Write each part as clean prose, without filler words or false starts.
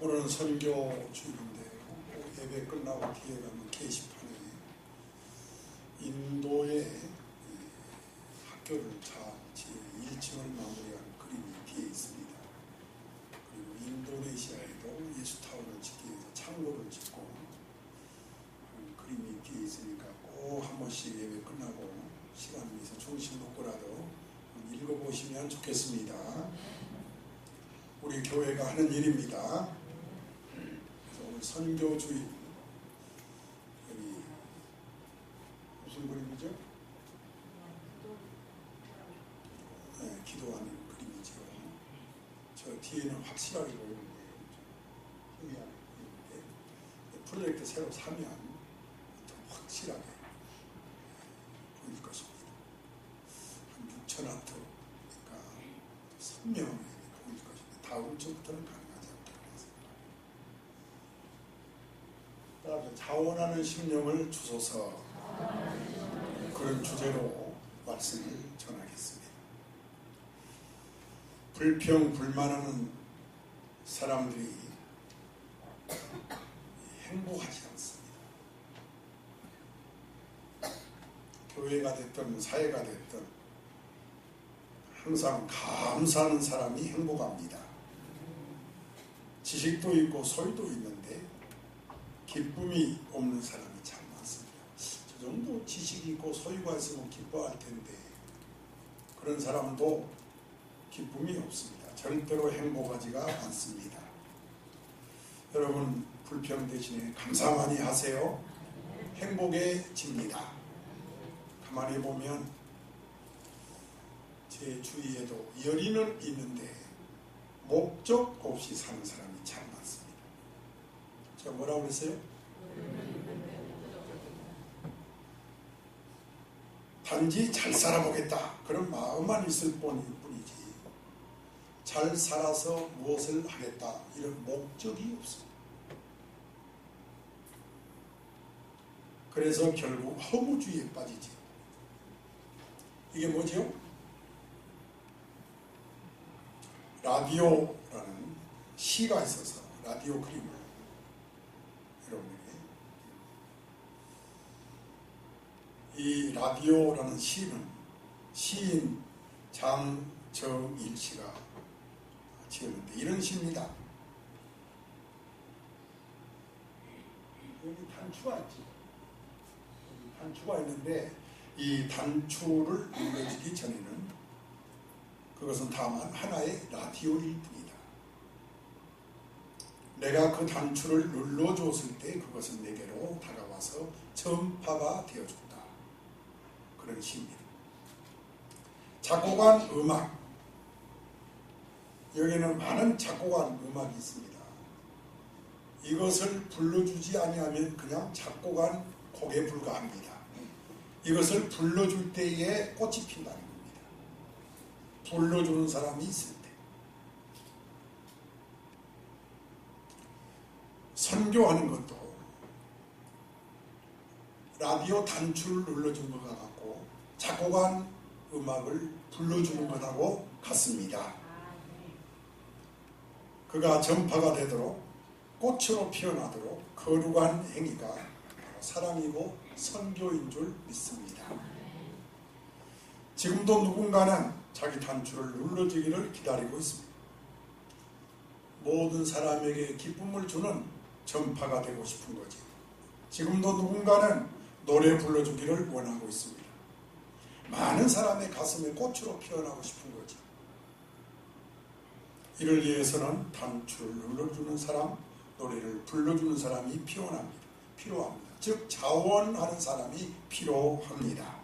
오늘은 선교 주일인데 예배 끝나고 뒤에 가면 게시판에 인도의 학교를 제 1층을 마무리한 그림이 뒤에 있습니다. 그리고 인도네시아에도 예수타워를 짓기 위해서 창고를 짓고 그림이 뒤에 있으니까 꼭 한 번씩 예배 끝나고 시간 내서 중심 놓고라도 읽어보시면 좋겠습니다. 우리 교회가 하는 일입니다. 그래서 오늘 선교주일, 여기 무슨 그림이죠? 네, 기도하는 그림이죠. 저 뒤에는 확실하게 보이는데 희미하게 보이는데 프로젝트 새로 사면 더 확실하게 보일 것입니다. 한 6,000 와트, 그러니까 선명하게 보일 것입니다. 다음 주부터는 가능하지 않다고 했습니다. 따라서 자원하는 심령을 주소서, 그런 주제로 말씀을 전하겠습니다. 불평, 불만하는 사람들이 행복하지 않습니다. 교회가 됐든 사회가 됐든 항상 감사하는 사람이 행복합니다. 지식도 있고 소유도 있는데 기쁨이 없는 사람이 참 많습니다. 저 정도 지식이 있고 소유가 있으면 기뻐할 텐데 그런 사람도 기쁨이 없습니다. 절대로 행복하지가 않습니다. 여러분 불평 대신에 감사 많이 하세요. 행복해집니다. 가만히 보면 제 주위에도 열의는 있는데 목적 없이 사는 사람이 참 많습니다. 제가 뭐라고 그랬어요? 단지 잘 살아보겠다 그런 마음만 있을 뿐이지 잘 살아서 무엇을 하겠다 이런 목적이 없습니다. 그래서 결국 허무주의에 빠지지. 이게 뭐죠? 라디오라는 시가 있어서 라디오 그림을 여러분에게, 이 라디오라는 시는 시인 장정일 씨가 지었는데 이런 시입니다. 여기 단추가 있지. 여기 단추가 있는데 이 단추를 눌러주기 전에는 그것은 다만 하나의 라디오일 뿐이다. 내가 그 단추를 눌러줬을 때 그것은 내게로 다가와서 전파가 되어준다. 그런 시입니다. 작곡한 음악, 여기는 많은 작곡한 음악이 있습니다. 이것을 불러주지 아니하면 그냥 작곡한 곡에 불과합니다. 이것을 불러줄 때에 꽃이 핀다는 겁니다. 불러주는 사람이 있을 때. 선교하는 것도 라디오 단추를 눌러준 것과 같고 작곡한 음악을 불러주는 것하고 같습니다. 그가 전파가 되도록 꽃으로 피어나도록 거룩한 행위가 사랑이고 선교인 줄 믿습니다. 지금도 누군가는 자기 단추를 눌러주기를 기다리고 있습니다. 모든 사람에게 기쁨을 주는 전파가 되고 싶은 거지. 지금도 누군가는 노래 불러주기를 원하고 있습니다. 많은 사람의 가슴에 꽃으로 피어나고 싶은 거지. 이를 위해서는 단추를 눌러주는 사람, 노래를 불러주는 사람이 필요합니다. 즉 자원하는 사람이 필요합니다.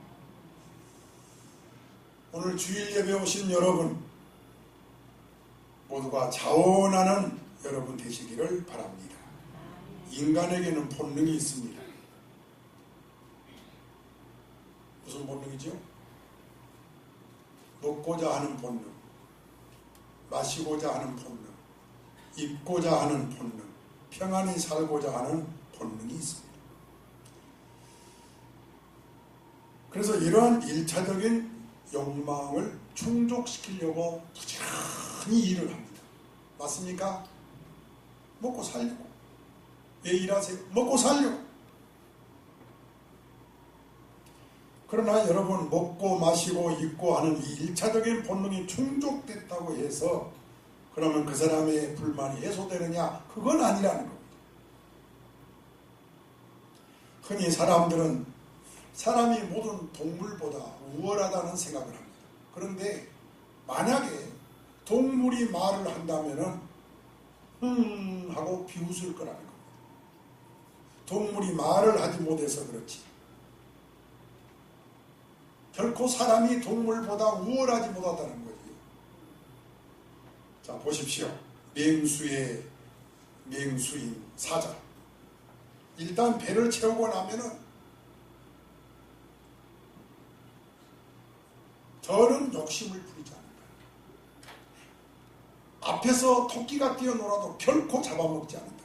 오늘 주일 예배 오신 여러분 모두가 자원하는 여러분 되시기를 바랍니다. 인간에게는 본능이 있습니다. 무슨 본능이죠? 먹고자 하는 본능, 마시고자 하는 본능, 입고자 하는 본능, 평안히 살고자 하는 본능이 있습니다. 그래서 이러한 1차적인 욕망을 충족시키려고 부지런히 일을 합니다. 맞습니까? 먹고 살려고. 왜 일하세요? 먹고 살려고. 그러나 여러분, 먹고 마시고 입고 하는 이 1차적인 본능이 충족됐다고 해서 그러면 그 사람의 불만이 해소되느냐? 그건 아니라는 겁니다. 흔히 사람들은 사람이 모든 동물보다 우월하다는 생각을 합니다. 그런데 만약에 동물이 말을 한다면은 하고 비웃을 거라는 겁니다. 동물이 말을 하지 못해서 그렇지. 결코 사람이 동물보다 우월하지 못하다는 거지. 자, 보십시오. 맹수인 사자. 일단 배를 채우고 나면은 더는 욕심을 부리지 않는다. 앞에서 토끼가 뛰어놀아도 결코 잡아먹지 않는다.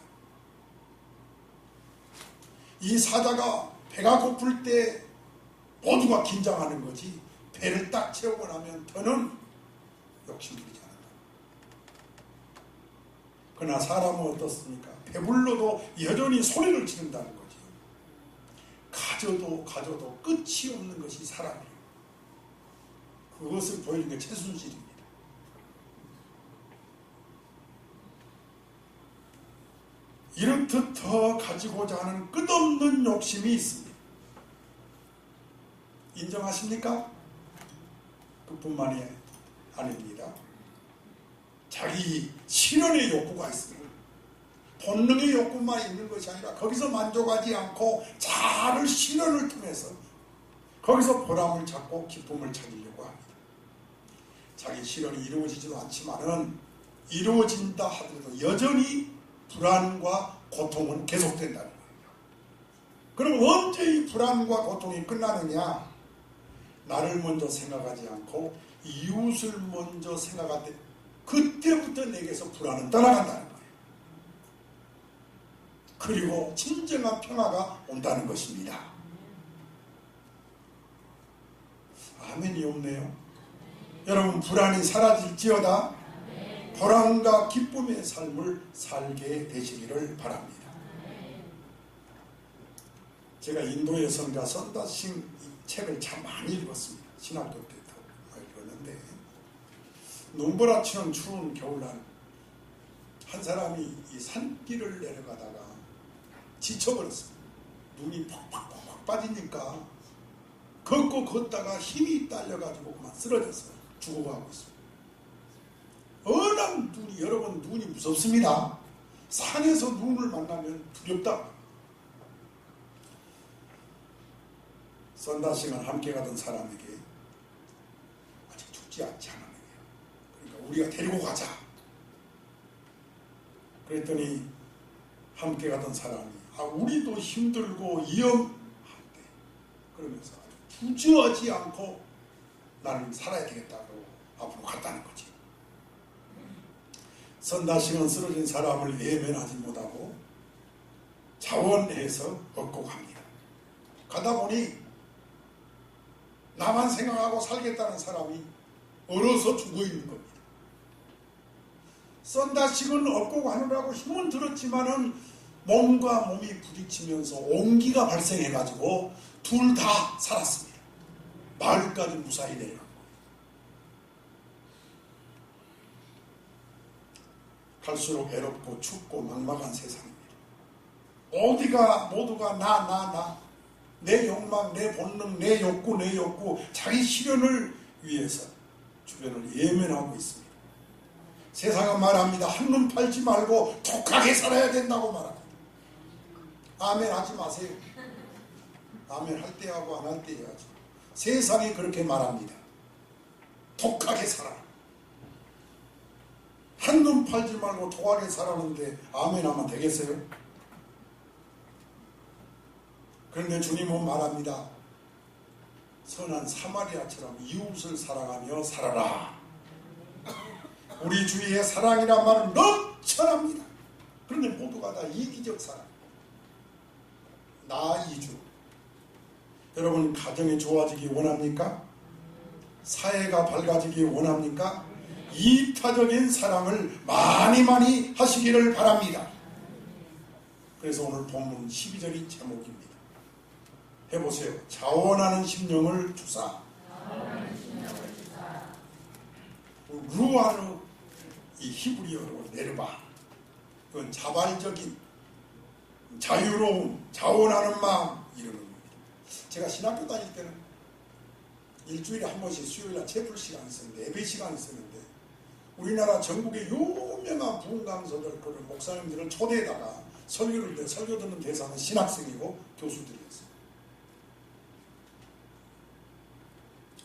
이 사자가 배가 고플 때 모두가 긴장하는 거지, 배를 딱 채우고 나면 더는 욕심 부리지 않는다. 그러나 사람은 어떻습니까? 배불러도 여전히 소리를 지른다는 거지. 가져도 끝이 없는 것이 사람이에요. 그것을 보이는 게 최순실입니다. 이렇듯 더 가지고자 하는 끝없는 욕심이 있습니다. 인정하십니까? 그뿐만이 아닙니다. 자기 실현의 욕구가 있습니다. 본능의 욕구만 있는 것이 아니라 거기서 만족하지 않고 자아를 실현을 통해서 거기서 보람을 찾고 기쁨을 찾으려고 합니다. 자기 실현이 이루어지지도 않지만은 이루어진다 하더라도 여전히 불안과 고통은 계속된다는 거예요. 그럼 언제 이 불안과 고통이 끝나느냐? 나를 먼저 생각하지 않고 이웃을 먼저 생각할 때 그때부터 내게서 불안은 떠나간다는 거예요. 그리고 진정한 평화가 온다는 것입니다. 아멘이 없네요. 여러분, 불안이 사라질지어다 보람과 기쁨의 삶을 살게 되시기를 바랍니다. 제가 인도의 성자 선다싱 책을 참 많이 읽었습니다. 신학교 때도 읽었는데, 눈보라치는 추운 겨울날 한 사람이 이 산길을 내려가다가 지쳐버렸어요. 눈이 퍽퍽 빠지니까 걷다가 힘이 딸려가지고 그만 쓰러졌어요. 죽어가고 있어요. 워낙 여러분 눈이 무섭습니다. 산에서 눈을 만나면 두렵다. 선다싱을 함께 가던 사람에게 아직 죽지 않지 않았느냐. 그러니까 우리가 데리고 가자. 그랬더니 함께 가던 사람이 우리도 힘들고 위험한데 그러면서 주저하지 않고 나는 살아야 되겠다고 앞으로 갔다는 거지. 선다싱은 쓰러진 사람을 외면하지 못하고 자원해서 얻고 갑니다. 가다 보니 나만 생각하고 살겠다는 사람이 얼어서 죽어있는 겁니다. 선다싱은 얻고 가느라고 힘은 들었지만은 몸과 몸이 부딪히면서 온기가 발생해가지고 둘 다 살았습니다. 마을까지 무사히 내려간 거예요. 갈수록 외롭고 춥고 막막한 세상입니다. 모두가 나 내 욕망, 내 본능, 내 욕구 자기 실현을 위해서 주변을 예면하고 있습니다. 세상은 말합니다. 한눈 팔지 말고 독하게 살아야 된다고 말합니다. 아멘 하지 마세요. 아멘 할 때 하고 안 할 때 해야지. 세상이 그렇게 말합니다. 독하게 살아. 한눈 팔지 말고 독하게 살았는데 아멘 하면 되겠어요? 그런데 주님은 말합니다. 선한 사마리아처럼 이웃을 사랑하며 살아라. 우리 주위에 사랑이란 말은 넘쳐납니다. 그런데 모두가 다 이기적 사랑. 나 이주. 여러분, 가정이 좋아지기 원합니까? 사회가 밝아지기 원합니까? 이타적인 사랑을 많이 하시기를 바랍니다. 그래서 오늘 본문 12절이 제목입니다. 해보세요. 자원하는 심령을 주사. 루아르 이 히브리어로 내려봐. 그건 자발적인 자유로움, 자원하는 마음 이러는 겁니다. 제가 신학교 다닐 때는 일주일에 한 번씩 수요일날 채플 시간 있었는데 예배 시간 있었는데 우리나라 전국의 유명한 부흥 강사들 그런 목사님들을 초대에다가 설교 듣는 대상은 신학생이고 교수들이었어요.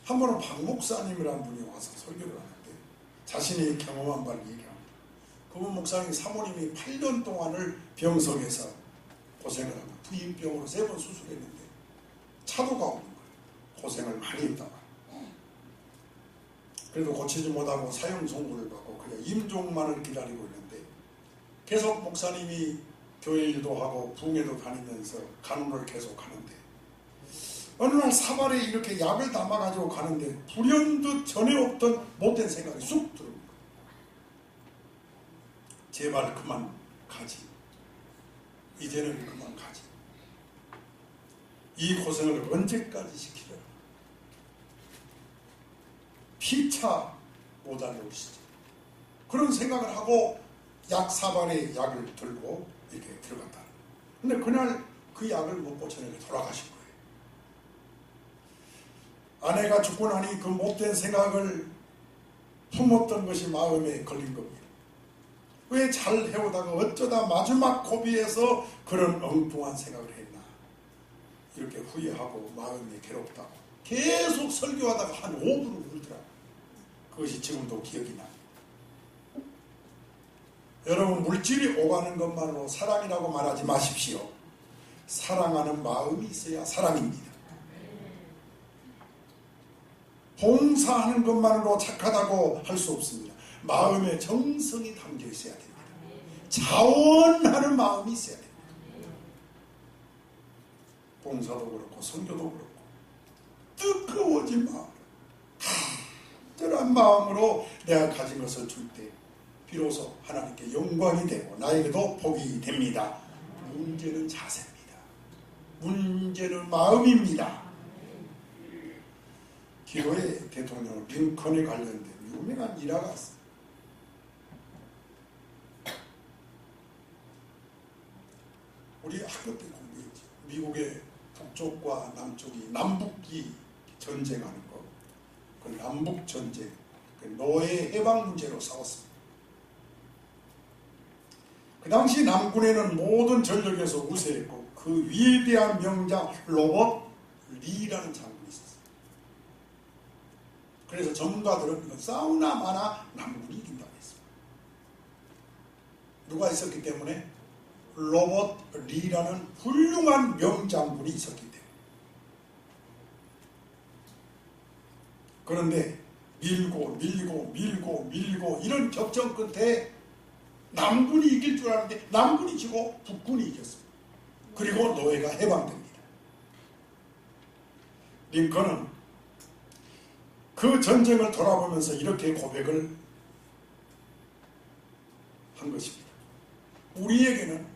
한 번은 박 목사님이라는 분이 와서 설교를 하는데 자신이 경험한 바를 얘기합니다. 그분 목사님 사모님이 8년 동안을 병석에서 고생을 하고 부인병으로 3번 수술했는데 차도가 없는 거예요. 고생을 많이 했다가 그래도 고치지 못하고 사형 선고를 받고 그냥 임종만을 기다리고 있는데 계속 목사님이 교회 일도 하고 부흥회도 다니면서 간호를 계속 하는데 어느 날 사발에 이렇게 약을 담아가지고 가는데 불현듯 전에 없던 못된 생각이 쑥 들어옵니다. 제발 그만 가지. 이제는 그만 가지. 이 고생을 언제까지 시키려? 피차 못 알려오시지. 그런 생각을 하고 약 사발에 약을 들고 이렇게 들어갔다. 근데 그날 그 약을 먹고 저녁에 돌아가신 거예요. 아내가 죽고 나니 그 못된 생각을 품었던 것이 마음에 걸린 겁니다. 왜 잘 해오다가 어쩌다 마지막 고비에서 그런 엉뚱한 생각을 했나. 이렇게 후회하고 마음이 괴롭다고 계속 설교하다가 한 5분을 울더라고요. 그것이 지금도 기억이 납니다. 여러분 물질이 오가는 것만으로 사랑이라고 말하지 마십시오. 사랑하는 마음이 있어야 사랑입니다. 봉사하는 것만으로 착하다고 할 수 없습니다. 마음에 정성이 담겨 있어야 됩니다. 자원하는 마음이 있어야 됩니다. 봉사도 그렇고 선교도 그렇고 뜨거워진 마음, 간절한 마음으로 내가 가진 것을 줄 때 비로소 하나님께 영광이 되고 나에게도 복이 됩니다. 문제는 자세입니다. 문제는 마음입니다. 기로의 대통령 링컨에 관련된 유명한 일화가 있습니다. 우리 학교 때 공부했죠. 미국의 북쪽과 남쪽이 남북이 전쟁하는 거, 그 남북 전쟁, 그 노예 해방 문제로 싸웠습니다. 그 당시 남군에는 모든 전력에서 우세했고 그 위대한 명장 로버트 리라는 장군이 있었어요. 그래서 전문가들은 싸우나 마나 남군이 이긴다고 했습니다. 누가 있었기 때문에? 로버트 리라는 훌륭한 명장군이 있었기 때문에. 그런데 밀고 이런 격전 끝에 남군이 이길 줄 알았는데 남군이 지고 북군이 이겼습니다. 그리고 노예가 해방됩니다. 링컨은 그 전쟁을 돌아보면서 이렇게 고백을 한 것입니다. 우리에게는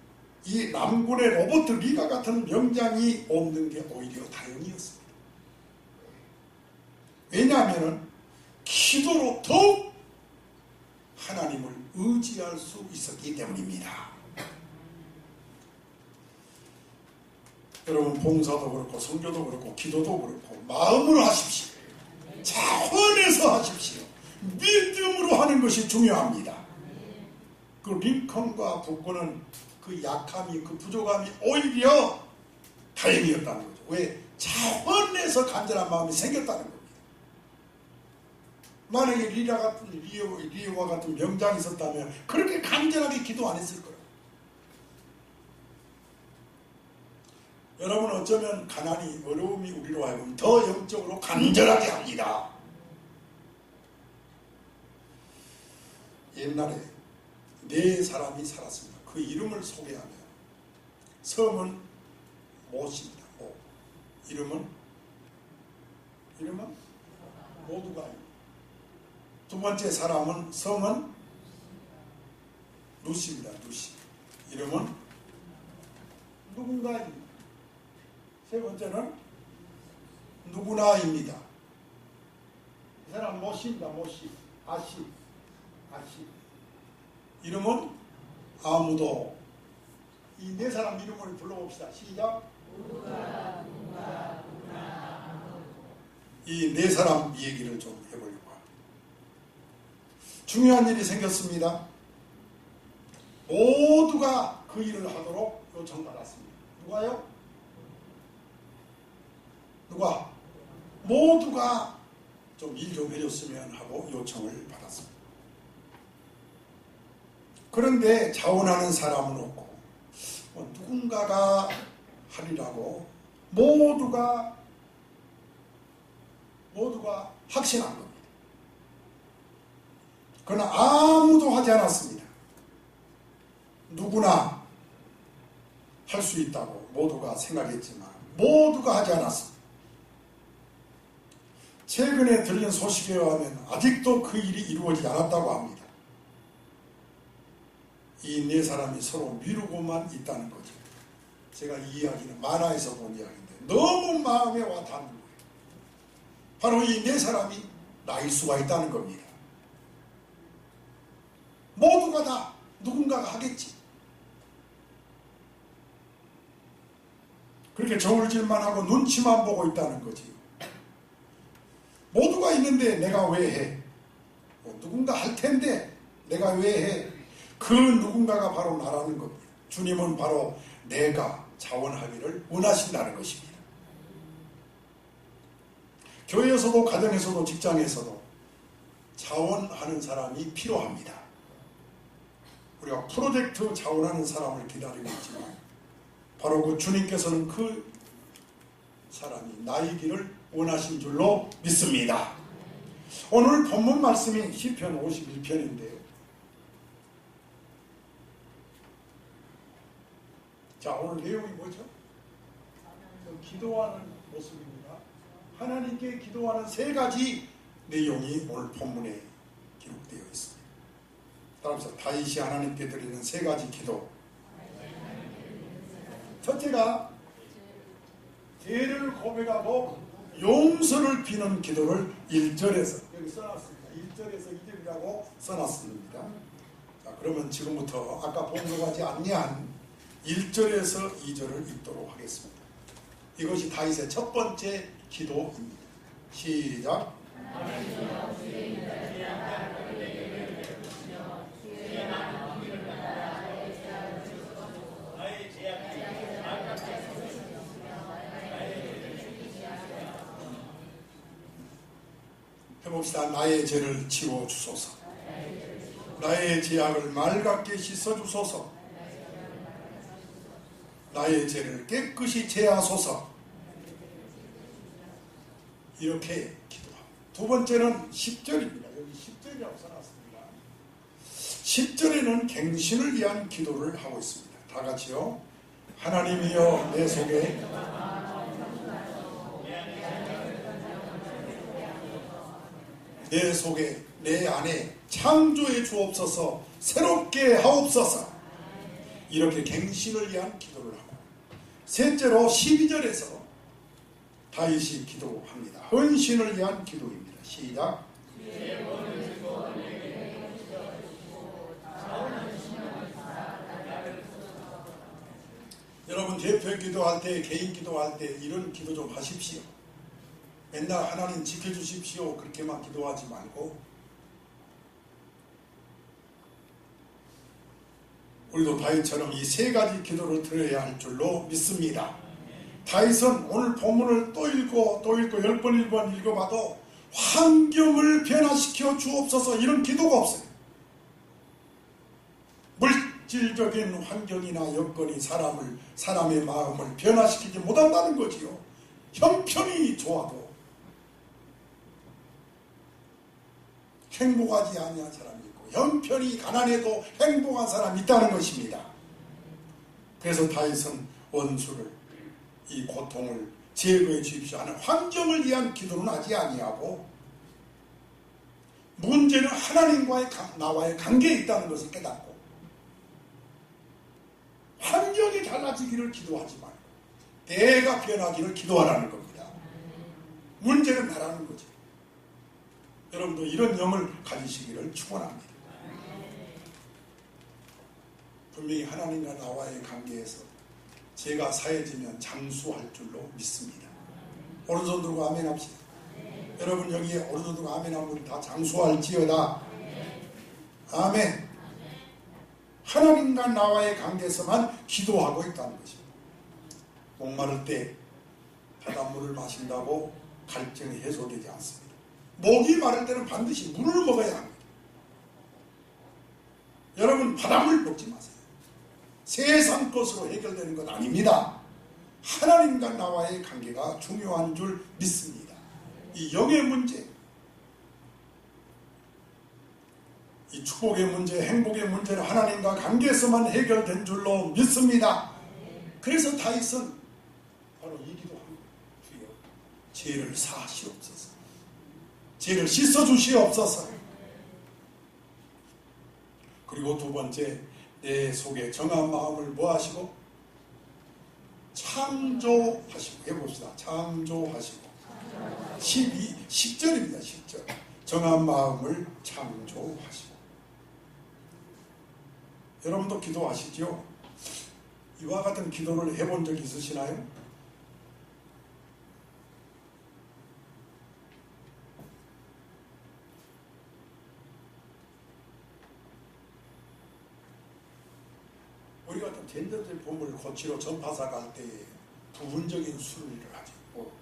이 남군의 로버트 리가 같은 명장이 없는 게 오히려 다행이었습니다. 왜냐하면 기도로 더욱 하나님을 의지할 수 있었기 때문입니다. 여러분 봉사도 그렇고 선교도 그렇고 기도도 그렇고 마음으로 하십시오. 자원해서 하십시오. 믿음으로 하는 것이 중요합니다. 그 링컨과 북군은 그 약함이 그 부족함이 오히려 다행이었다는 거죠. 왜? 자원해서 간절한 마음이 생겼다는 겁니다. 만약에 리와 같은 명장이 있었다면 그렇게 간절하게 기도 안 했을 거예요. 여러분 어쩌면 가난이 어려움이 우리로 하여금 더 영적으로 간절하게 합니다. 옛날에 4사람이 살았습니다. 그 이름을 소개하면 성은 못입니다. 못. 이름은 모두가. 두 번째 사람은 성은 루시입니다. 루시. 이름은 누군가입니다. 세 번째는 누구나입니다. 이 사람 모씨입니다. 모씨, 아씨. 이름은 아무도. 이 네 사람 이름을 불러봅시다. 시작. 이 네 사람 얘기를 좀 해보려고 합니다. 중요한 일이 생겼습니다. 모두가 그 일을 하도록 요청받았습니다. 누가요? 누가? 모두가 좀 일 좀 해줬으면 하고 요청을 받았습니다. 그런데 자원하는 사람은 없고 누군가가 하리라고 모두가 확신한 겁니다. 그러나 아무도 하지 않았습니다. 누구나 할 수 있다고 모두가 생각했지만 모두가 하지 않았습니다. 최근에 들린 소식에 의하면 아직도 그 일이 이루어지지 않았다고 합니다. 이 네 사람이 서로 미루고만 있다는 거죠. 제가 이 이야기는 만화에서 본 이야기인데 너무 마음에 와 닿는 거예요. 바로 이 네 사람이 나일 수가 있다는 겁니다. 모두가 다 누군가가 하겠지. 그렇게 저울질만 하고 눈치만 보고 있다는 거지. 모두가 있는데 내가 왜 해? 누군가 할 텐데 내가 왜 해? 그 누군가가 바로 나라는 겁니다. 주님은 바로 내가 자원하기를 원하신다는 것입니다. 교회에서도 가정에서도 직장에서도 자원하는 사람이 필요합니다. 우리가 프로젝트 자원하는 사람을 기다리고 있지만 바로 그 주님께서는 그 사람이 나이기를 원하신 줄로 믿습니다. 오늘 본문 말씀이 시편 51편인데요. 자, 오늘 내용이 뭐죠? 기도하는 모습입니다. 하나님께 기도하는 세 가지 내용이 오늘 본문에 기록되어 있습니다. 따라서 다윗이 하나님께 드리는 세 가지 기도. 첫째가 죄를 고백하고 용서를 비는 기도를 1절에서 여기 써놨습니다. 1절에서 2절이라고 써놨습니다. 자, 그러면 지금부터 아까 봉독하지 아니한 1절에서 2절을 읽도록 하겠습니다. 이것이 다윗의 첫 번째 기도입니다. 시작. 해봅시다. 나의 죄를 치워주소서. 나의 죄악을 맑게 씻어주소서. 나의 죄를 깨끗이 제하소서. 이렇게 기도합니다. 두 번째는 10절입니다. 여기 10절이라고 써놨습니다. 10절에는 갱신을 위한 기도를 하고 있습니다. 다 같이요. 하나님이여 내 속에 내 안에 창조해 주옵소서. 새롭게 하옵소서. 이렇게 갱신을 위한 기도를 하고, 셋째로 12절에서 다윗이 기도합니다. 헌신을 위한 기도입니다. 시작. 여러분 대표 기도할 때, 개인 기도할 때 이런 기도 좀 하십시오. 맨날 하나님 지켜주십시오 그렇게만 기도하지 말고, 우리도 다윗처럼 이 세 가지 기도를 드려야 할 줄로 믿습니다. 다윗은 오늘 본문을 또 읽고 10번 읽어봐도 환경을 변화시켜 주옵소서 이런 기도가 없어요. 물질적인 환경이나 여건이 사람의 마음을 변화시키지 못한다는 거지요. 형편이 좋아도 행복하지 아니한 사람이 있고, 형편이 가난해도 행복한 사람이 있다는 것입니다. 그래서 다윗은 원수를, 이 고통을 제거해 주십시오 하는 환경을 위한 기도는 하지 아니하고, 문제는 하나님과의 나와의 관계에 있다는 것을 깨닫고, 환경이 달라 달라지기를 기도하지 말고 내가 변하기를 기도하라는 겁니다. 문제는 나라는 거죠. 여러분도 이런 영을 가지시기를 축원합니다. 분명히 하나님과 나와의 관계에서 제가 사해지면 장수할 줄로 믿습니다. 오른손 들고 아멘 합시다. 여러분 여기에 오른손 들고 아멘 한 분 다 장수할지어다. 아멘. 하나님과 나와의 관계에서만 기도하고 있다는 것입니다. 목마를 때 바닷물을 마신다고 갈증이 해소되지 않습니다. 목이 마를 때는 반드시 물을 먹어야 합니다. 여러분 바닷물 먹지 마세요. 세상 것으로 해결되는 건 아닙니다. 하나님과 나와의 관계가 중요한 줄 믿습니다. 이 영의 문제, 이 축복의 문제, 행복의 문제는 하나님과 관계에서만 해결된 줄로 믿습니다. 그래서 다윗은 바로 이 기도합니다. 주여, 죄를 사하시옵소서. 죄를 씻어주시옵소서. 그리고 두 번째, 내 속에 정한 마음을 뭐 하시고? 창조하시고. 해봅시다. 창조하시고. 10절입니다. 10절. 정한 마음을 창조하시고. 여러분도 기도하시죠? 이와 같은 기도를 해본 적 있으시나요? 우리 같은 전자제품을 고치러 전파사 갈 때 부분적인 수리를 하죠. 뭐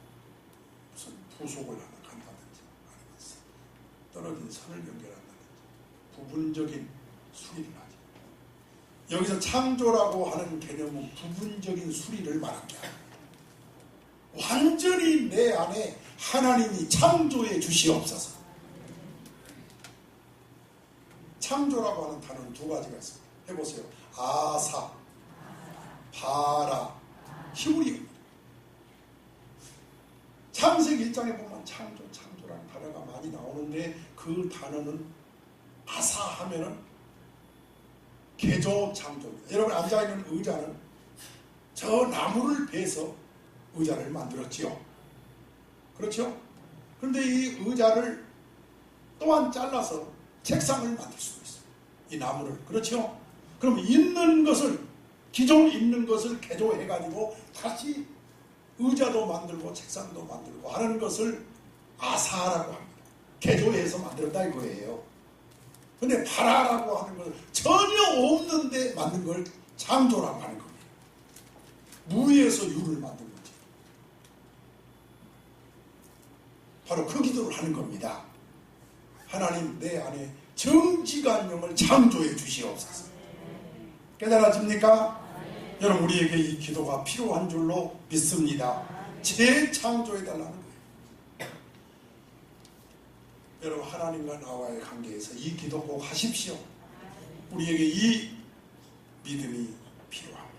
무슨 부속을 하나 간다든지 아니면 떨어진 선을 연결한다든지 부분적인 수리를 하죠. 여기서 창조라고 하는 개념은 부분적인 수리를 말한 게 아닙니다. 완전히 내 안에 하나님이 창조해 주시옵소서. 창조라고 하는 단어는 두 가지가 있습니다. 해보세요. 아사, 바라, 히브리어입니다. 창세기 1장에 보면 창조라는 단어가 많이 나오는데 그 단어는 아사 하면은 개조 창조입니다. 여러분 앉아있는 의자는 저 나무를 베서 의자를 만들었지요. 그렇죠? 그런데 이 의자를 또한 잘라서 책상을 만들 수가 있어요. 이 나무를. 그렇죠? 그럼 있는 것을, 기존 있는 것을 개조해가지고 다시 의자도 만들고 책상도 만들고 하는 것을 아사라고 합니다. 개조해서 만들었다 이거예요. 근데 바라라고 하는 것은 전혀 없는데 만든 걸 창조라고 하는 겁니다. 무에서 유를 만든 거죠. 바로 그 기도를 하는 겁니다. 하나님 내 안에 정직한 영을 창조해 주시옵소서. 깨달아집니까? 여러분 우리에게 이 기도가 필요한 줄로 믿습니다. 재창조해달라는 거예요. 여러분 하나님과 나와의 관계에서 이 기도 꼭 하십시오. 우리에게 이 믿음이 필요합니다.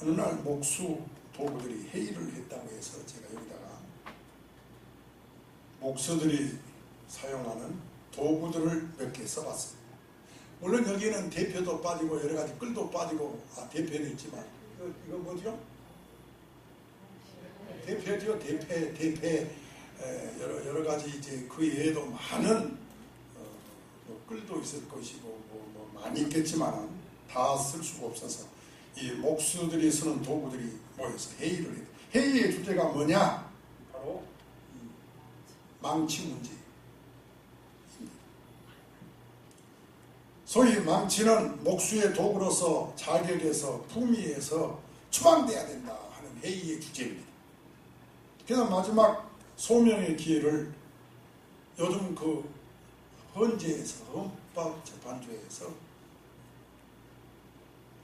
어느 날 목수 도구들이 회의를 했다고 해서 제가 여기다가 목수들이 사용하는 도구들을 몇 개 써봤습니다. 물론 여기는 대표도 빠지고 여러 가지 끌도 빠지고 대표는 있지만 이거 뭐죠? 대표죠. 대패 여러 가지 이제 그 외에도 많은 뭐 끌도 있을 것이고 뭐 많이 있겠지만 다 쓸 수가 없어서 이 목수들이 쓰는 도구들이 모여서 회의를 해요. 회의의 주제가 뭐냐? 바로 망치 문제. 소위 망치는 목수의 도구로서 자격에서 품위에서 추방돼야 된다 하는 회의의 주제입니다. 그래서 마지막 소명의 기회를 요즘 그 헌재에서 헌법재판소에서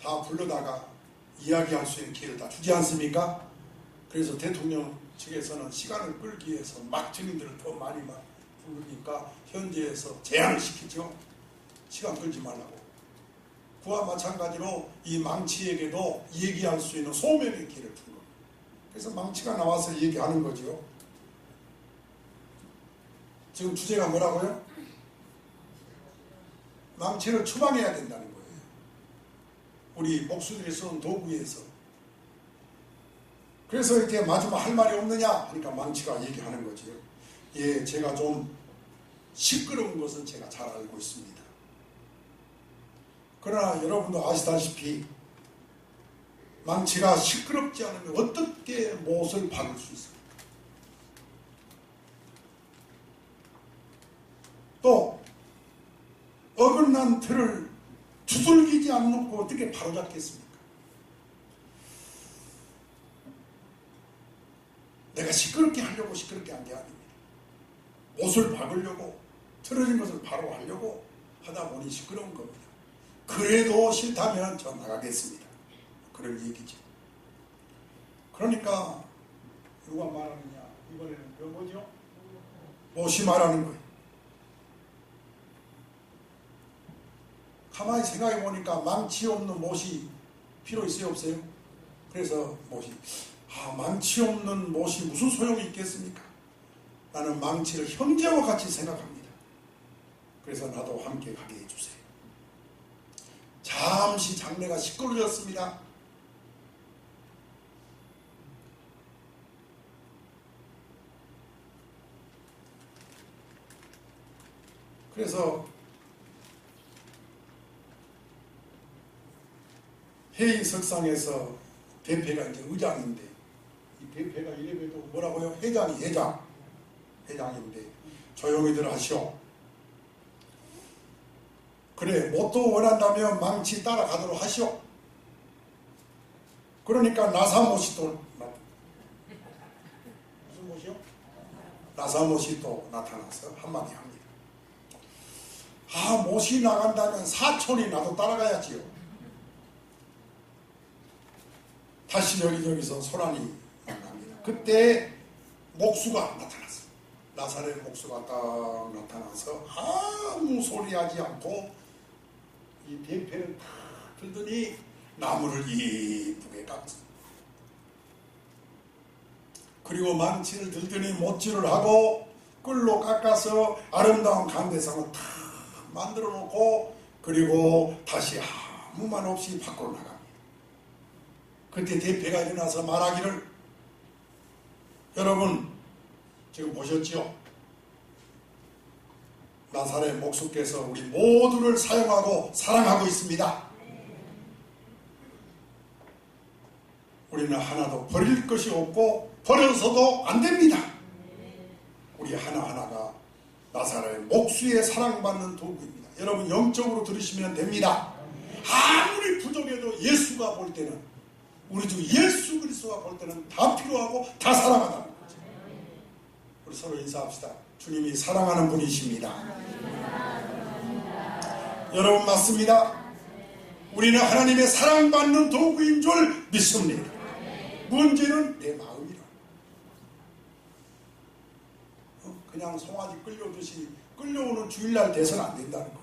다 불러다가 이야기할 수 있는 기회를 다 주지 않습니까? 그래서 대통령 측에서는 시간을 끌기 위해서 막 증인들을 더 많이 부르니까 현재에서 제한을 시키죠. 시간 끌지 말라고. 그와 마찬가지로 이 망치에게도 얘기할 수 있는 소명의 기회를 준 겁니다. 그래서 망치가 나와서 얘기하는 거죠. 지금 주제가 뭐라고요? 망치를 추방해야 된다는 거예요. 우리 목수들이 쓰는 도구에서. 그래서 이렇게 마지막 할 말이 없느냐 하니까 망치가 얘기하는 거죠. 예, 제가 좀 시끄러운 것은 제가 잘 알고 있습니다. 그러나 여러분도 아시다시피 망치가 시끄럽지 않으면 어떻게 못을 박을 수 있습니까? 또 어긋난 틀을 두들기지 않고 어떻게 바로잡겠습니까? 내가 시끄럽게 하려고 시끄럽게 한 게 아닙니다. 못을 박으려고 틀어진 것을 바로 하려고 하다 보니 시끄러운 겁니다. 그래도 싫다면 저 나가겠습니다. 그럴 얘기죠. 그러니까 누가 말하느냐, 이번에는 그 뭐죠? 못이 말하는 거예요. 가만히 생각해 보니까 망치 없는 못이 필요 있어요, 없어요? 그래서 못이, 망치 없는 못이 무슨 소용이 있겠습니까? 나는 망치를 형제와 같이 생각합니다. 그래서 나도 함께 가게 해주세요. 잠시 장례가 시끄러졌습니다. 그래서 회의석상에서 대표가 이제 의장인데, 이 대표가 이래봬도 뭐라고요? 회장인데 조용히들 하시오. 그래, 못도 원한다면 망치 따라가도록 하시오. 그러니까 나사못이 또 무슨 못이요? 나사못이 또 나타나서 한마디 합니다. 못이 나간다면 사촌이 나도 따라가야지요. 다시 여기저기서 소란이 납니다. 그때 목수가 나타났어요. 나사렛 목수가 딱 나타나서 아무 소리 하지 않고 이 대패를 탁 들더니 나무를 이쁘게 깎았어요. 그리고 망치를 들더니 못질을 하고 끌로 깎아서 아름다운 간대상을 탁 만들어 놓고 그리고 다시 아무 말 없이 밖으로 나갑니다. 그때 대패가 일어나서 말하기를, 여러분 지금 보셨지요? 나사렛 목수께서 우리 모두를 사용하고 사랑하고 있습니다. 우리는 하나도 버릴 것이 없고 버려서도 안 됩니다. 우리 하나하나가 나사렛 목수의 사랑받는 도구입니다. 여러분 영적으로 들으시면 됩니다. 아무리 부족해도 예수가 볼 때는, 우리 주 예수 그리스도가 볼 때는 다 필요하고 다 사랑한다는 거죠. 우리 서로 인사합시다. 주님이 사랑하는 분이십니다. 여러분 맞습니다. 우리는 하나님의 사랑받는 도구인 줄 믿습니다. 문제는 내 마음이라. 그냥 송아지 끌려오듯이 끌려오는 주일날 돼서는 안 된다는 거죠.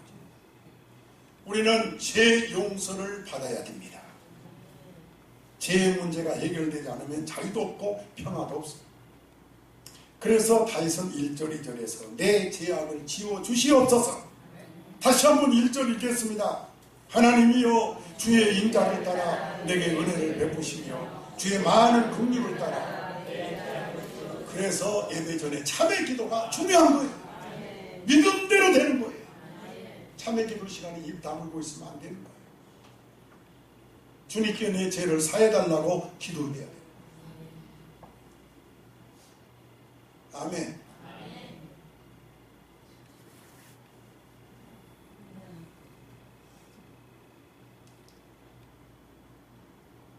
우리는 죄 용서를 받아야 됩니다. 죄 문제가 해결되지 않으면 자유도 없고 평화도 없어요. 그래서 다윗은 1절 2절에서 내 죄악을 지워주시옵소서. 다시 한번 1절 읽겠습니다. 하나님이여 주의 인자를 따라 내게 은혜를 베푸시며 주의 많은 긍휼을 따라. 그래서 예배 전에 참회 기도가 중요한 거예요. 믿음대로 되는 거예요. 참회 기도 시간에 입 다물고 있으면 안 되는 거예요. 주님께 내 죄를 사해달라고 기도해야 돼요. 아멘.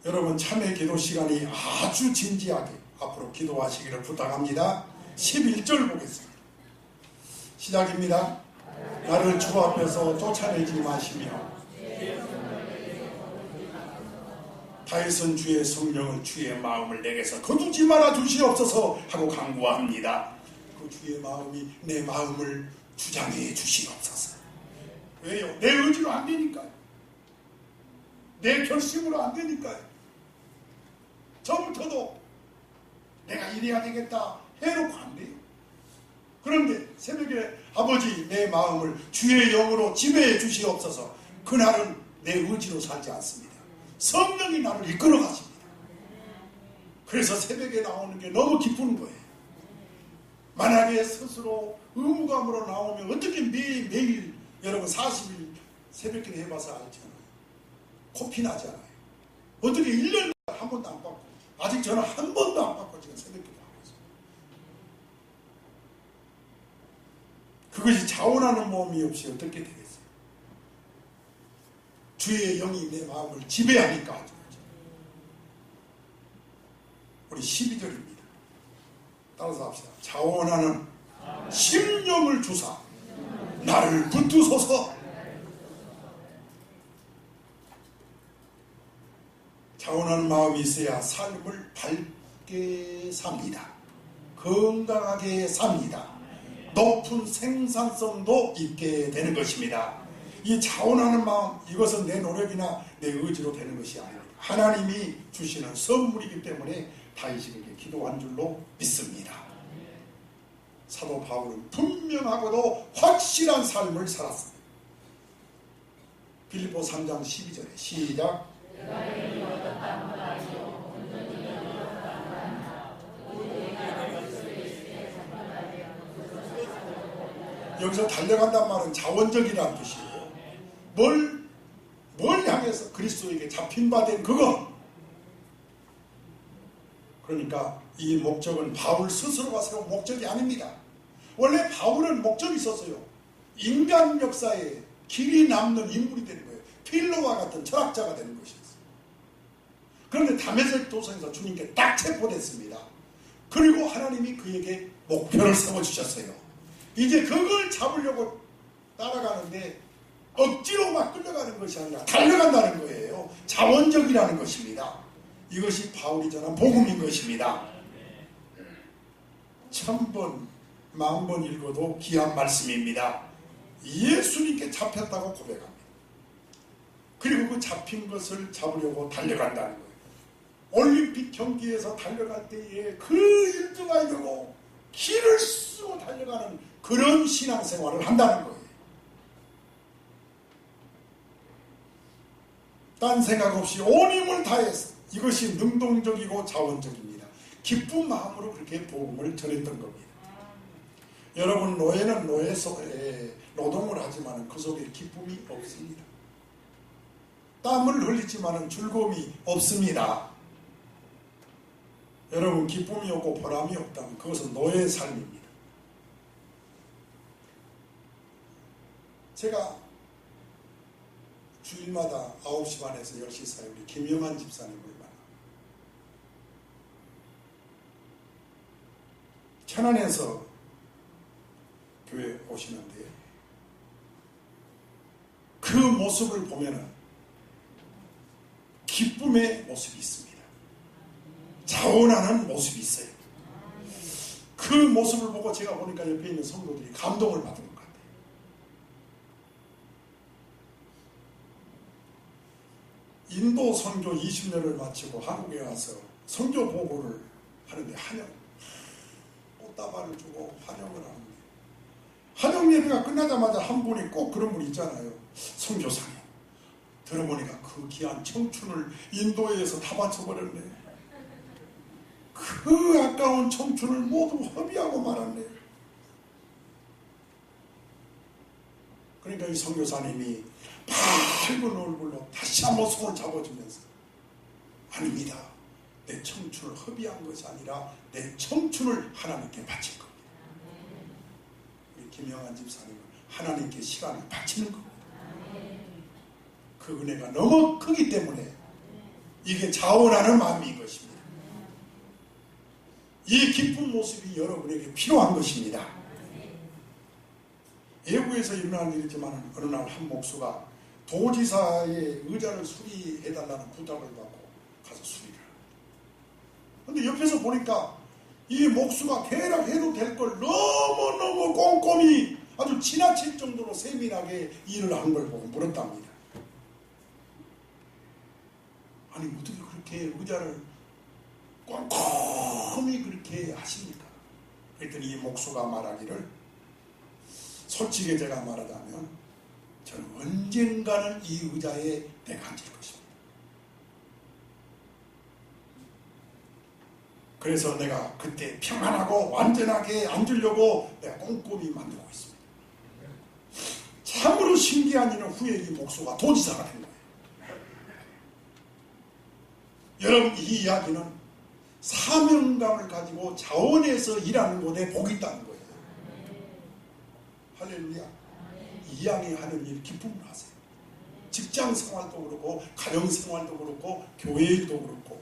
여러분 참회 기도 시간이 아주 진지하게 앞으로 기도하시기를 부탁합니다. 11절 보겠습니다. 시작입니다. 나를 주 앞에서 쫓아내지 마시며 다윗은 주의 성령을 주의 마음을 내게서 거두지 말아 주시옵소서 하고 간구합니다. 그 주의 마음이 내 마음을 주장해 주시옵소서. 왜요? 내 의지로 안 되니까요. 내 결심으로 안 되니까요. 저부터도 내가 이래야 되겠다 해놓고 안 돼요. 그런데 새벽에 아버지 내 마음을 주의 영으로 지배해 주시옵소서. 그날은 내 의지로 살지 않습니다. 성령이 나를 이끌어 가십니다. 그래서 새벽에 나오는 게 너무 기쁜 거예요. 만약에 스스로 의무감으로 나오면 어떻게 매일 여러분 40일 새벽기도 해봐서 알잖아요. 코피 나잖아요. 어떻게 1년 한 번도 안 받고, 아직 저는 한 번도 안 받고 지금 새벽기도 하고 있어요. 그것이 자원하는 몸이 없이 어떻게 되겠어요? 주의 영이 내 마음을 지배하니까. 우리 12절입니다. 따라서 합시다. 자원하는 심령을 주사 나를 붙드소서. 자원하는 마음이 있어야 삶을 밝게 삽니다. 건강하게 삽니다. 높은 생산성도 있게 되는 것입니다. 이 자원하는 마음, 이것은 내 노력이나 내 의지로 되는 것이 아닙니다. 하나님이 주시는 선물이기 때문에 다윗에게 기도한 줄로 믿습니다. 사도 바울은 분명하고도 확실한 삶을 살았습니다. 빌립보 3장 12절에 시작. 여기서 달려간다는 말은 자원적이라는 뜻이에요. 뭘 향해서 그리스도에게 잡힌 바 된 그것. 그러니까 이 목적은 바울 스스로가 세운 목적이 아닙니다. 원래 바울은 목적이 있었어요. 인간 역사에 길이 남는 인물이 되는 거예요. 필로와 같은 철학자가 되는 것이었어요. 그런데 다메섹 도성에서 주님께 딱 체포됐습니다. 그리고 하나님이 그에게 목표를 세워주셨어요. 이제 그걸 잡으려고 따라가는데 억지로 막 끌려가는 것이 아니라 달려간다는 거예요. 자원적이라는 것입니다. 이것이 바울이 전한 복음인 것입니다. 1000번, 10,000번 읽어도 귀한 말씀입니다. 예수님께 잡혔다고 고백합니다. 그리고 그 잡힌 것을 잡으려고 달려간다는 거예요. 올림픽 경기에서 달려갈 때에 그 1등하려고 길을 쓰고 달려가는 그런 신앙생활을 한다는 거예요. 딴 생각 없이 온 힘을 다해서, 이것이 능동적이고 자원적입니다. 기쁜 마음으로 그렇게 복음을 전했던 겁니다. 여러분, 노예는 노예 속에 노동을 하지만 그 속에 기쁨이 없습니다. 땀을 흘리지만 즐거움이 없습니다. 여러분, 기쁨이 없고 보람이 없다면 그것은 노예의 삶입니다. 제가 주일마다 9시 반에서 10시 사이 우리 김영환 집사님을 만나. 천안에서 교회 오시는데 그 모습을 보면은 기쁨의 모습이 있습니다. 자원하는 모습이 있어요. 그 모습을 보고 제가 보니까 옆에 있는 성도들이 감동을 받은 것 같아요. 인도 선교 20년을 마치고 한국에 와서 선교 보고를 하는데 꽃다발을 주고 환영을 하는데, 환영 예배가 끝나자마자 한 분이 꼭 그런 분이 있잖아요. 선교사님, 들어보니까 그 귀한 청춘을 인도에서 다 바쳐버렸네. 그 아까운 청춘을 모두 허비하고 말았네. 그러니까 이 선교사님이 밝은 얼굴로 다시 한번 손을 잡아주면서, 아닙니다. 내 청춘을 허비한 것이 아니라 내 청춘을 하나님께 바칠 겁니다. 우리 김영환 집사님은 하나님께 시간을 바치는 겁니다. 그 은혜가 너무 크기 때문에 이게 자원하는 마음인 것입니다. 이 기쁜 모습이 여러분에게 필요한 것입니다. 외국에서 일어나는 일이지만 어느 날 한 목수가 도지사의 의자를 수리해달라는 부탁을 받고 가서 수리를 합니다. 그런데 옆에서 보니까 이 목수가 계약해도 될 걸 너무너무 꼼꼼히 아주 지나칠 정도로 세밀하게 일을 한 걸 보고 물었답니다. 아니, 어떻게 그렇게 의자를 꼼꼼히 그렇게 하십니까? 그랬더니 이 목수가 말하기를, 솔직히 제가 말하자면 저는 언젠가는 이 의자에 내가 앉을 것입니다. 그래서 내가 그때 평안하고 완전하게 앉으려고 내가 꼼꼼히 만들고 있습니다. 참으로 신기한 일은 후에 이 목수가 도지사가 된 거예요. 여러분, 이 이야기는 사명감을 가지고 자원해서 일하는 곳에 복이 있다는 거예요. 할렐루야. 이 이야기 하는 일 기쁨을 하세요. 직장 생활도 그렇고 가정 생활도 그렇고 교회 일도 그렇고.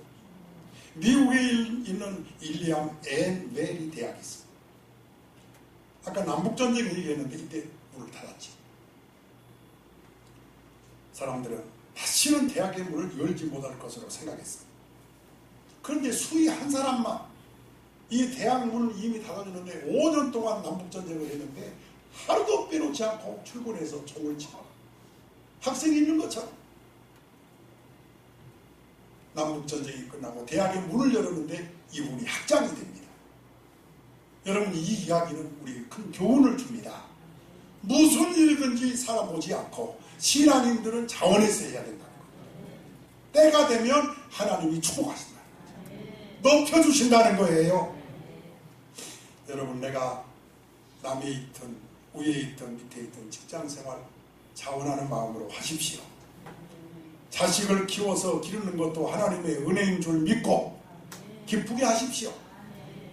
미국에 있는 일리암 앤 메리 대학이 있습니다. 아까 남북전쟁 얘기했는데 이때 문을 닫았지. 사람들은 다시는 대학의 문을 열지 못할 것으로 생각했어요. 그런데 수희 한 사람만 이 대학 문을 이미 닫아주는데 5년 동안 남북전쟁을 했는데 하루도 빼놓지 않고 출근해서 총을 치고 학생이 있는 것처럼 남북전쟁이 끝나고 대학의 문을 열었는데 이분이 학장이 됩니다. 여러분, 이 이야기는 우리에게 큰 교훈을 줍니다. 무슨 일이든지 살아보지 않고 신앙인들은 자원해서 해야 된다는 거예요. 때가 되면 하나님이 축복하신다. 높여주신다는 거예요. 여러분, 내가 남에 있든 위에 있든 밑에 있든 직장생활 자원하는 마음으로 하십시오. 자식을 키워서 기르는 것도 하나님의 은혜인 줄 믿고 기쁘게 하십시오.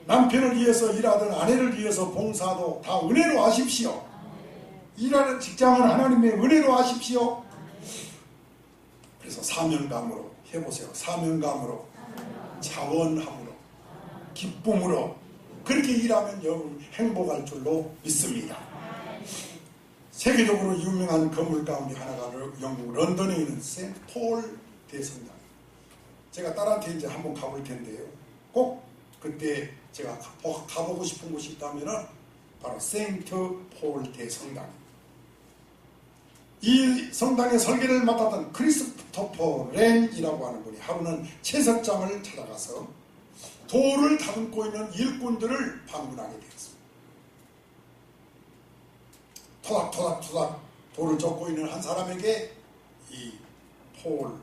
남편을 위해서 일하든 아내를 위해서 봉사도 다 은혜로 하십시오. 일하는 직장은 하나님의 은혜로 하십시오. 그래서 사명감으로 해보세요. 사명감으로, 자원함으로, 기쁨으로 그렇게 일하면 여러분 행복할 줄로 믿습니다. 세계적으로 유명한 건물 가운데 하나가 영국 런던에 있는 세인트 폴 대성당. 제가 딸한테 이제 한번 가볼 텐데요. 꼭 그때 제가 가보고 싶은 곳이 있다면 바로 세인트 폴 대성당. 이 성당의 설계를 맡았던 크리스토퍼 렌이라고 하는 분이 하루는 채석장을 찾아가서 돌을 다듬고 있는 일꾼들을 방문하게 되었습니다. 토닥토닥토닥 돌을 젓고 있는 한 사람에게 이 폴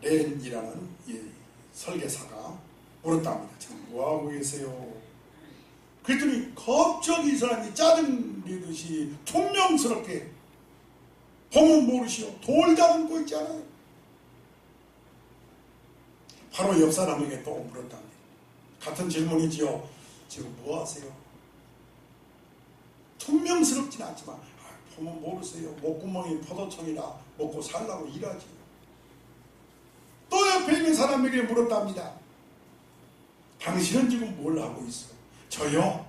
렌이라는 이 설계사가 물었답니다. 지금 뭐하고 계세요? 그랬더니 갑자기 이 사람이 짜증내듯이 퉁명스럽게 보면 모르시오. 돌 다듬고 있잖아요. 바로 옆 사람에게 또 물었답니다. 같은 질문이지요. 지금 뭐 하세요? 퉁명스럽진 않지만 보면 모르세요. 목구멍이 포도청이라 먹고 살라고 일하지. 또 옆에 있는 사람에게 물었답니다. 당신은 지금 뭘 하고 있어? 저요?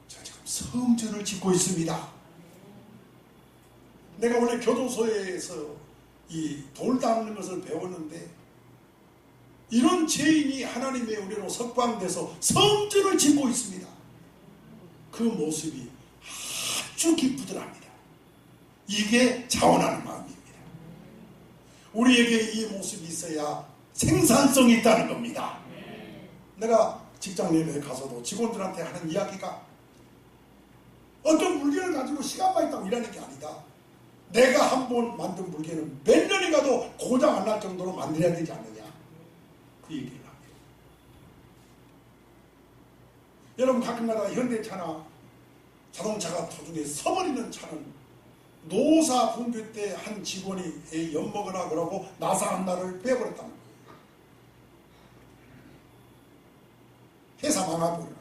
저 지금 성전을 짓고 있습니다. 내가 원래 교도소에서 이 돌 닦는 것을 배웠는데 이런 죄인이 하나님의 은혜로 석방돼서 성전을 짓고 있습니다. 그 모습이 아주 기쁘더랍니다. 이게 자원하는 마음입니다. 우리에게 이 모습이 있어야 생산성이 있다는 겁니다. 내가 직장 내에 가서도 직원들한테 하는 이야기가 어떤 물건을 가지고 시간만 있다고 일하는 게 아니다. 내가 한 번 만든 물건은 몇 년이 가도 고장 안 날 정도로 만들어야 되지 않느냐. 그 얘기를 합니다. 여러분, 가끔가다 현대차나 자동차가 도중에 서버리는 차는 노사 분규 때 한 직원이 엿먹으라 그러고 나사 한 날을 빼버렸다는 거예요. 회사 망해버리라.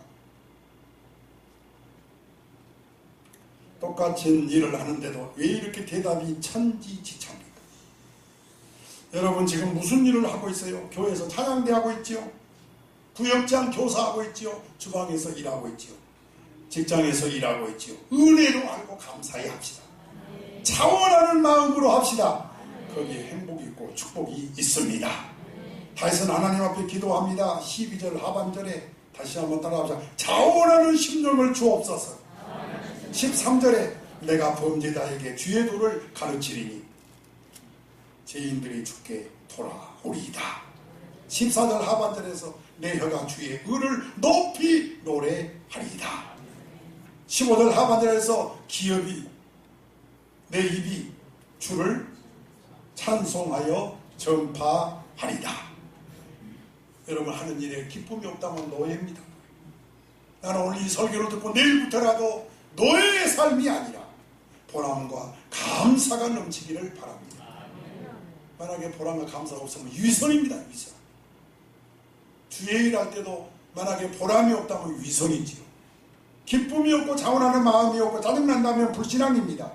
똑같은 일을 하는데도 왜 이렇게 대답이 천지지차입니까? 여러분, 지금 무슨 일을 하고 있어요? 교회에서 찬양대 하고 있지요. 구역장 교사하고 있지요. 주방에서 일하고 있지요. 직장에서 일하고 있지요. 은혜로 알고 감사히 합시다. 자원하는 마음으로 합시다. 거기에 행복이 있고 축복이 있습니다. 다시는 하나님 앞에 기도합니다. 12절 하반절에 다시 한번 따라합시다. 자원하는 심령을 주옵소서. 13절에 내가 범죄자에게 주의 도를 가르치리니 죄인들이 주께 돌아오리이다. 14절 하반절에서 내 혀가 주의 의를 높이 노래하리이다. 15절 하반절에서 내 입이 주를 찬송하여 전파하리이다. 여러분 하는 일에 기쁨이 없다면 노예입니다. 나는 오늘 이 설교를 듣고 내일부터라도 노예의 삶이 아니라 보람과 감사가 넘치기를 바랍니다. 만약에 보람과 감사가 없으면 위선입니다. 위선. 주의 일할 때도 만약에 보람이 없다면 위선이지요. 기쁨이 없고 자원하는 마음이 없고 짜증난다면 불신앙입니다.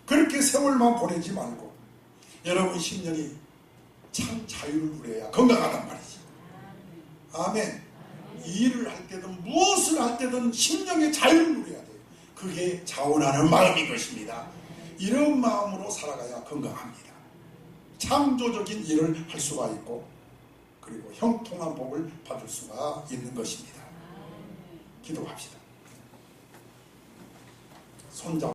그렇게 세월만 보내지 말고 여러분 심령이 참 자유를 누려야 건강하단 말이죠. 아멘. 이 일을 할 때든 무엇을 할 때든 심령의 자유를 누려야 돼요. 그게 자원하는 마음인 것입니다. 이런 마음으로 살아가야 건강합니다. 창조적인 일을 할 수가 있고 그리고 형통한 복을 받을 수가 있는 것입니다. 기도합시다. 손잡